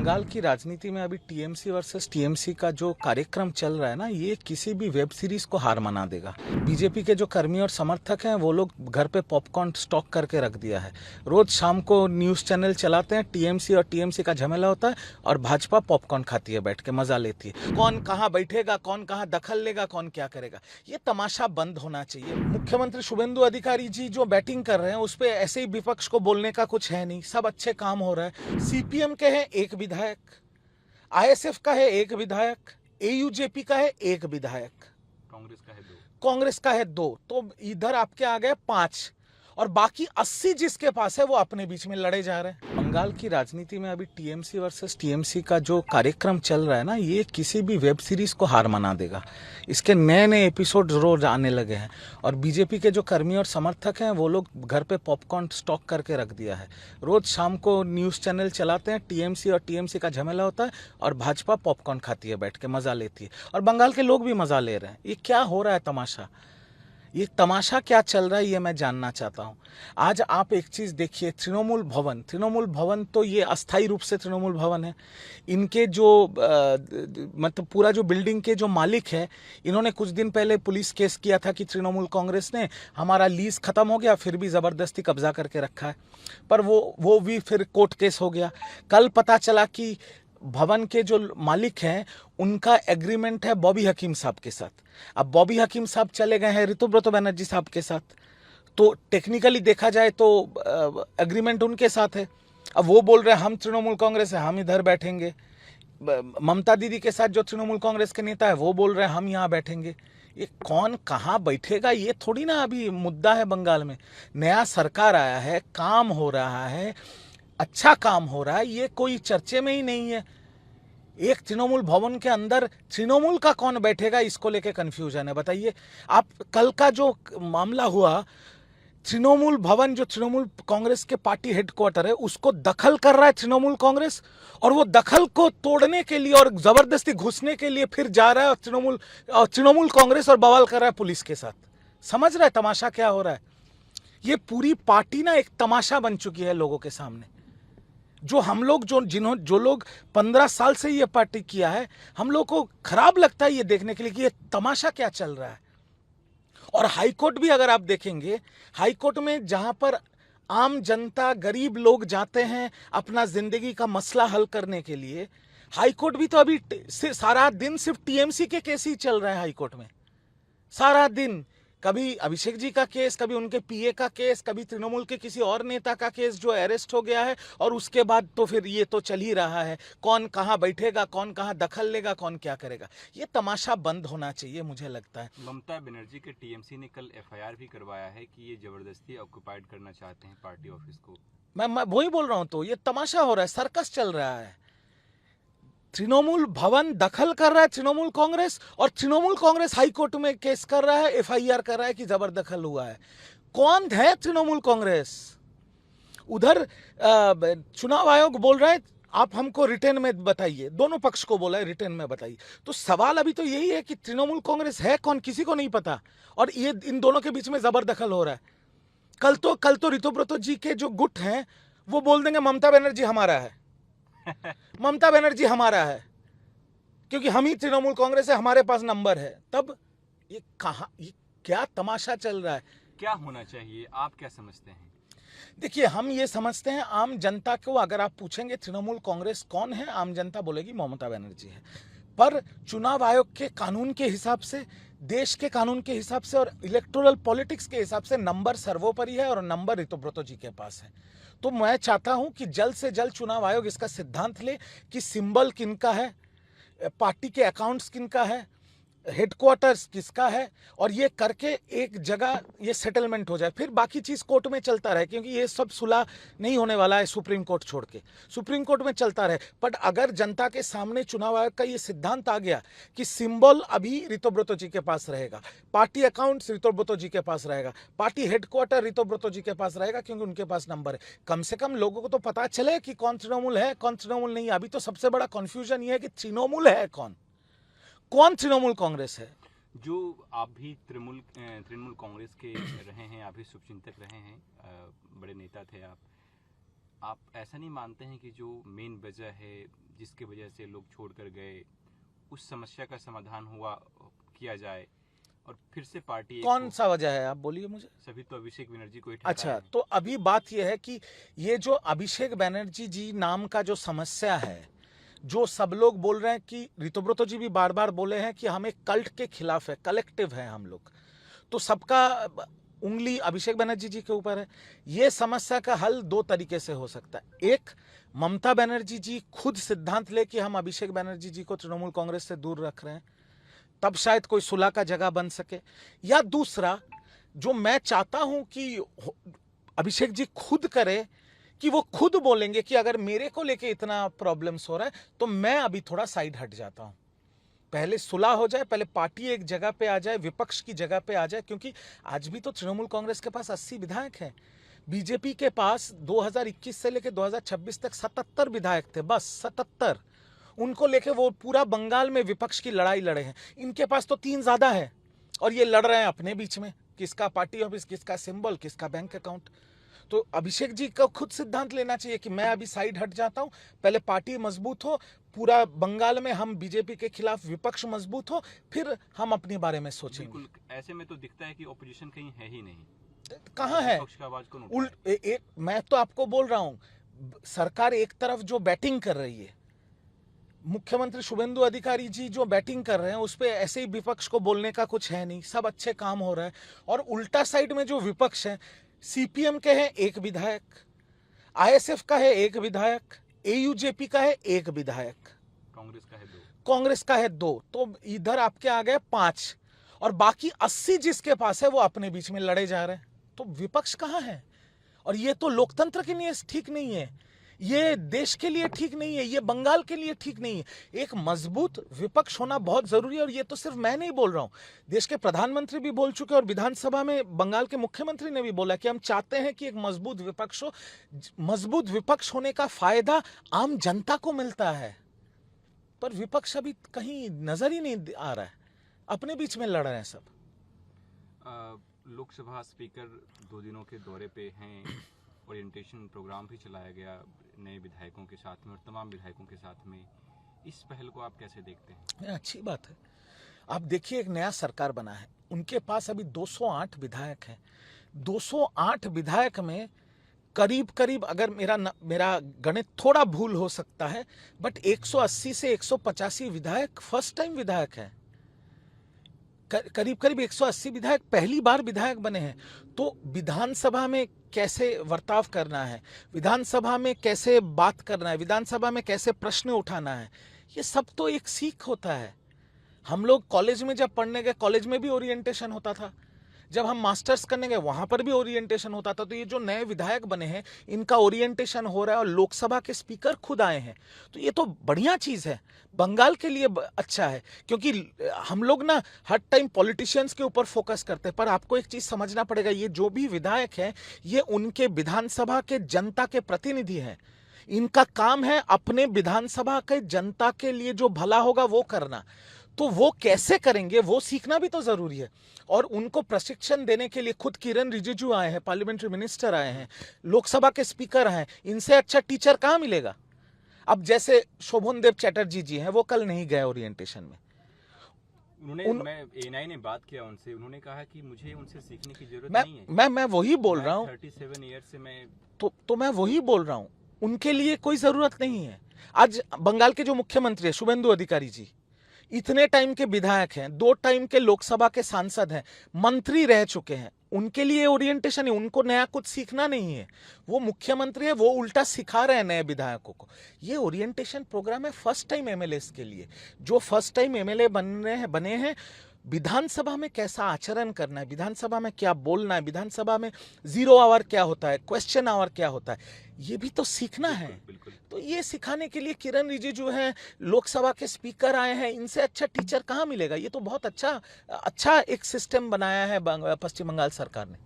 बंगाल की राजनीति में अभी टीएमसी वर्सेस टीएमसी का जो कार्यक्रम चल रहा है ना, ये किसी भी वेब सीरीज को हार मना देगा। बीजेपी के जो कर्मी और समर्थक हैं वो लोग घर पे पॉपकॉर्न स्टॉक करके रख दिया है। रोज शाम को न्यूज चैनल चलाते हैं, टीएमसी और टीएमसी का झमेला होता है और भाजपा पॉपकॉर्न खाती है, बैठ के मजा लेती है। कौन कहाँ बैठेगा, कौन कहाँ दखल लेगा, कौन क्या करेगा, ये तमाशा बंद होना चाहिए। मुख्यमंत्री शुभेंदु अधिकारी जी जो बैटिंग कर रहे हैं उस पर ऐसे ही विपक्ष को बोलने का कुछ है नहीं, सब अच्छे काम हो रहा है। सीपीएम के हैं एक विधायक, आईएसएफ का है एक विधायक, एयूजेपी का है एक विधायक, कांग्रेस का है दो, तो इधर आपके आ गए 5 और बाकी 80 जिसके पास है वो अपने बीच में लड़े जा रहे हैं। बंगाल की राजनीति में अभी टीएमसी वर्सेस टीएमसी का जो कार्यक्रम चल रहा है ना, ये किसी भी वेब सीरीज को हार मना देगा। इसके नए नए एपिसोड रोज आने लगे हैं और बीजेपी के जो कर्मी और समर्थक हैं वो लोग घर पे पॉपकॉर्न स्टॉक करके रख दिया है। रोज शाम को न्यूज चैनल चलाते हैं, टीएमसी और टीएमसी का झमेला होता है और भाजपा पॉपकॉर्न खाती है, बैठ के मजा लेती है। और बंगाल के लोग भी मजा ले रहे हैं। ये क्या हो रहा है तमाशा, ये तमाशा क्या चल रहा है, ये मैं जानना चाहता हूँ। आज आप एक चीज़ देखिए, तृणमूल भवन तो ये अस्थायी रूप से तृणमूल भवन है। इनके जो मतलब पूरा जो बिल्डिंग के जो मालिक है, इन्होंने कुछ दिन पहले पुलिस केस किया था कि तृणमूल कांग्रेस ने हमारा लीज खत्म हो गया, फिर भी ज़बरदस्ती कब्जा करके रखा है, पर वो भी फिर कोर्ट केस हो गया। कल पता चला कि भवन के जो मालिक हैं उनका एग्रीमेंट है बॉबी हकीम साहब के साथ। अब बॉबी हकीम साहब चले गए हैं ऋतुव्रत बनर्जी साहब के साथ, तो टेक्निकली देखा जाए तो एग्रीमेंट उनके साथ है। अब वो बोल रहे हैं हम तृणमूल कांग्रेस है, हम इधर बैठेंगे। ममता दीदी के साथ जो तृणमूल कांग्रेस के नेता है वो बोल रहे हैं हम यहाँ बैठेंगे। ये कौन कहाँ बैठेगा, ये थोड़ी ना अभी मुद्दा है बंगाल में। नया सरकार आया है, काम हो रहा है, अच्छा काम हो रहा है, ये कोई चर्चे में ही नहीं है। एक तृणमूल भवन के अंदर तृणमूल का कौन बैठेगा, इसको लेके कंफ्यूजन है। बताइए आप, कल का जो मामला हुआ, तृणमूल भवन जो तृणमूल कांग्रेस के पार्टी हेडक्वार्टर है उसको दखल कर रहा है तृणमूल कांग्रेस, और वो दखल को तोड़ने के लिए और जबरदस्ती घुसने के लिए फिर जा रहा है तृणमूल कांग्रेस और बवाल कर रहा है पुलिस के साथ। समझ रहा है तमाशा क्या हो रहा है? ये पूरी पार्टी ना एक तमाशा बन चुकी है लोगों के सामने। जो हम लोग जो लोग 15 साल से ये पार्टी किया है, हम लोग को खराब लगता है ये देखने के लिए कि ये तमाशा क्या चल रहा है। और हाईकोर्ट भी अगर आप देखेंगे, हाईकोर्ट में जहां पर आम जनता गरीब लोग जाते हैं अपना जिंदगी का मसला हल करने के लिए, हाईकोर्ट भी तो अभी सारा दिन सिर्फ टीएमसी के केस ही चल रहा है हाईकोर्ट में। सारा दिन कभी अभिषेक जी का केस, कभी उनके पीए का केस, कभी तृणमूल के किसी और नेता का केस जो अरेस्ट हो गया है, और उसके बाद तो फिर ये तो चल ही रहा है। कौन कहाँ बैठेगा, कौन कहाँ दखल लेगा, कौन क्या करेगा, ये तमाशा बंद होना चाहिए मुझे लगता है। ममता बनर्जी के टीएमसी ने कल एफआईआर भी करवाया है कि ये जबरदस्ती ऑक्युपाइड करना चाहते हैं पार्टी ऑफिस को। मैं वही बोल रहा हूं, तो ये तमाशा हो रहा है, सर्कस चल रहा है। तृणमूल भवन दखल कर रहा है तृणमूल कांग्रेस, और तृणमूल कांग्रेस हाईकोर्ट में केस कर रहा है, एफआईआर कर रहा है कि जबरदखल हुआ है। कौन है तृणमूल कांग्रेस? उधर चुनाव आयोग बोल रहा है आप हमको रिटर्न में बताइए, दोनों पक्ष को बोला है रिटर्न में बताइए। तो सवाल अभी तो यही है कि तृणमूल कांग्रेस है कौन, किसी को नहीं पता, और ये इन दोनों के बीच में जबरदखल हो रहा है। कल तो ऋतुव्रत जी के जो गुट हैं वो बोल देंगे ममता बनर्जी हमारा है ममता बनर्जी हमारा है, क्योंकि हम ही तृणमूल कांग्रेस है, हमारे पास नंबर है। तब ये कहां, ये क्या तमाशा चल रहा है? क्या होना चाहिए, आप क्या समझते हैं? देखिए, हम ये समझते हैं, आम जनता को अगर आप पूछेंगे तृणमूल कांग्रेस कौन है, आम जनता बोलेगी ममता बनर्जी है। पर चुनाव आयोग के कानून के हिसाब से, देश के कानून के हिसाब से और इलेक्टोरल पॉलिटिक्स के हिसाब से नंबर सर्वोपरि है, और नंबर ऋतुव्रत जी के पास है। तो मैं चाहता हूं कि जल्द से जल्द चुनाव आयोग इसका सिद्धांत ले कि सिंबल किनका है, पार्टी के अकाउंट्स किनका है, हेडक्वार्टर्स किसका है, और ये करके एक जगह ये सेटलमेंट हो जाए। फिर बाकी चीज कोर्ट में चलता रहे, क्योंकि ये सब सुलह नहीं होने वाला है सुप्रीम कोर्ट छोड़ के, सुप्रीम कोर्ट में चलता रहे। बट अगर जनता के सामने चुनाव आयोग का ये सिद्धांत आ गया कि सिंबल अभी ऋतुव्रत जी के पास रहेगा, पार्टी अकाउंट्स ऋतुव्रत जी के पास रहेगा, पार्टी हेडक्वार्टर ऋतुव्रत जी के पास रहेगा, क्योंकि उनके पास नंबर है, कम से कम लोगों को तो पता चले कि कौन तृणमूल है कौन तृणमूल नहीं है। अभी तो सबसे बड़ा कंफ्यूजन ये है कि तृणमूल है कौन तृणमूल कांग्रेस है। जो आप भी तृणमूल कांग्रेस के रहे हैं, आप भी शुभचिंतक रहे हैं, बड़े नेता थे आप आप ऐसा नहीं मानते हैं कि जो मेन वजह है जिसके वजह से लोग छोड़कर गए, उस समस्या का समाधान किया जाए और फिर से पार्टी कौन सा वजह है, आप बोलिए मुझे। सभी तो अभिषेक बनर्जी को ही ठहराया अच्छा, है। तो अभी बात यह है कि ये जो अभिषेक बनर्जी जी नाम का जो समस्या है, जो सब लोग बोल रहे हैं कि ऋतुव्रत जी भी बार बार बोले हैं कि हम एक कल्ट के खिलाफ है, कलेक्टिव है हम लोग, तो सबका उंगली अभिषेक बनर्जी जी के ऊपर है। ये समस्या का हल दो तरीके से हो सकता है। एक, ममता बनर्जी जी खुद सिद्धांत ले कि हम अभिषेक बनर्जी जी को तृणमूल कांग्रेस से दूर रख रहे हैं, तब शायद कोई सुलह का जगह बन सके। या दूसरा, जो मैं चाहता हूं कि अभिषेक जी खुद करे, कि वो खुद बोलेंगे कि अगर मेरे को लेके इतना प्रॉब्लम्स हो रहा है तो मैं अभी थोड़ा साइड हट जाता हूं, पहले सुलह हो जाए, पहले पार्टी एक जगह पे आ जाए, विपक्ष की जगह पे आ जाए। क्योंकि आज भी तो तृणमूल कांग्रेस के पास 80 विधायक हैं, बीजेपी के पास 2021 से लेकर 2026 तक 77 विधायक थे, बस 77। उनको लेके वो पूरा बंगाल में विपक्ष की लड़ाई लड़े हैं। इनके पास तो 3 ज्यादा है और ये लड़ रहे हैं अपने बीच में, किसका पार्टी ऑफिस, किसका सिंबल, किसका बैंक अकाउंट। तो अभिषेक जी का खुद सिद्धांत लेना चाहिए कि मैं अभी साइड हट जाता हूं, पहले पार्टी मजबूत हो, पूरा बंगाल में हम बीजेपी के खिलाफ विपक्ष मजबूत हो, फिर हम अपने बारे में सोचेंगे। बिल्कुल, ऐसे में तो दिखता है कि ऑपोजिशन कहीं है ही नहीं। कहाँ है? विपक्ष का आवाज कौन उठाए? एक मैं तो आपको बोल रहा हूं, सरकार एक तरफ जो बैटिंग कर रही है, मुख्यमंत्री शुभेंदु अधिकारी जी जो बैटिंग कर रहे हैं, उस पे ऐसे ही विपक्ष को बोलने का कुछ है नहीं, सब अच्छे काम हो रहा है। और उल्टा साइड में जो विपक्ष है, सीपीएम के हैं 1 विधायक, आईएसएफ का है 1 विधायक, एयूजेपी का है 1 विधायक, कांग्रेस का है 2, तो इधर आपके आ गए 5, और बाकी 80 जिसके पास है वो अपने बीच में लड़े जा रहे हैं। तो विपक्ष कहाँ है? और ये तो लोकतंत्र के लिए ठीक नहीं है, ये देश के लिए ठीक नहीं है, ये बंगाल के लिए ठीक नहीं है। एक मजबूत विपक्ष होना बहुत जरूरी है। और ये तो सिर्फ मैं नहीं बोल रहा हूं, देश के प्रधानमंत्री भी बोल चुके, और विधानसभा में बंगाल के मुख्यमंत्री ने भी बोला कि हम चाहते हैं कि एक मजबूत विपक्ष हो। मजबूत विपक्ष होने का फायदा आम जनता को मिलता है, पर विपक्ष अभी कहीं नजर ही नहीं आ रहा है, अपने बीच में लड़ रहे हैं सब। लोकसभा स्पीकर 2 दिनों के दौरे पे हैं, ओरिएंटेशन प्रोग्राम भी चलाया गया नए विधायकों के साथ में और तमाम विधायकों के साथ में। इस पहल को आप कैसे देखते हैं? अच्छी बात है। आप देखिए, एक नया सरकार बना है, उनके पास अभी 208 विधायक हैं। 208 विधायक में करीब करीब, अगर मेरा गणित थोड़ा भूल हो सकता है, बट 180 से 185 विधायक फर्स्ट टाइम विधायक हैं। करीब करीब 180 विधायक पहली बार विधायक बने हैं। तो विधानसभा में कैसे वर्ताव करना है, विधानसभा में कैसे बात करना है, विधानसभा में कैसे प्रश्न उठाना है, ये सब तो एक सीख होता है। हम लोग कॉलेज में जब पढ़ने गए, कॉलेज में भी ओरिएंटेशन होता था, जब हम मास्टर्स करने गए वहां पर भी ओरिएंटेशन होता था। तो ये जो नए विधायक बने हैं, इनका ओरिएंटेशन हो रहा है, और लोकसभा के स्पीकर खुद आए हैं, तो ये तो बढ़िया चीज है, बंगाल के लिए अच्छा है। क्योंकि हम लोग ना हर टाइम पॉलिटिशियंस के ऊपर फोकस करते हैं, पर आपको एक चीज समझना पड़ेगा, ये जो भी विधायक हैं, ये उनके विधानसभा के जनता के प्रतिनिधि हैं। इनका काम है अपने विधानसभा के जनता के लिए जो भला होगा वो करना। तो वो कैसे करेंगे, वो सीखना भी तो जरूरी है। और उनको प्रशिक्षण देने के लिए खुद किरण रिजिजू आए हैं, पार्लियामेंट्री मिनिस्टर आए हैं, लोकसभा के स्पीकर आए हैं। इनसे अच्छा टीचर कहां मिलेगा? अब जैसे शोभन देव चैटर्जी जी हैं, वो कल नहीं गए ओरिएंटेशन में। मैं एएनआई ने बात किया उनसे, उन्होंने कहा कि मुझे उनसे सीखने की जरूरत नहीं है। मैं वही बोल रहा हूँ, 37 ईयर से मैं तो मैं वही बोल रहा हूँ, उनके लिए कोई जरूरत नहीं है। आज बंगाल के जो मुख्यमंत्री है शुभेंदु अधिकारी जी, इतने टाइम के विधायक हैं, 2 टाइम के लोकसभा के सांसद हैं, मंत्री रह चुके हैं, उनके लिए ओरिएंटेशन है, उनको नया कुछ सीखना नहीं है। वो मुख्यमंत्री है, वो उल्टा सिखा रहे हैं नए विधायकों को। ये ओरिएंटेशन प्रोग्राम है फर्स्ट टाइम एमएलएस के लिए, जो फर्स्ट टाइम एमएलए बने हैं। विधानसभा में कैसा आचरण करना है, विधानसभा में क्या बोलना है, विधानसभा में 0 आवर क्या होता है, क्वेश्चन आवर क्या होता है, ये भी तो सीखना है। बिल्कुल। तो ये सिखाने के लिए किरण रिजिजू हैं, लोकसभा के स्पीकर आए हैं, इनसे अच्छा टीचर कहाँ मिलेगा? ये तो बहुत अच्छा एक सिस्टम बनाया है पश्चिम बंगाल सरकार ने।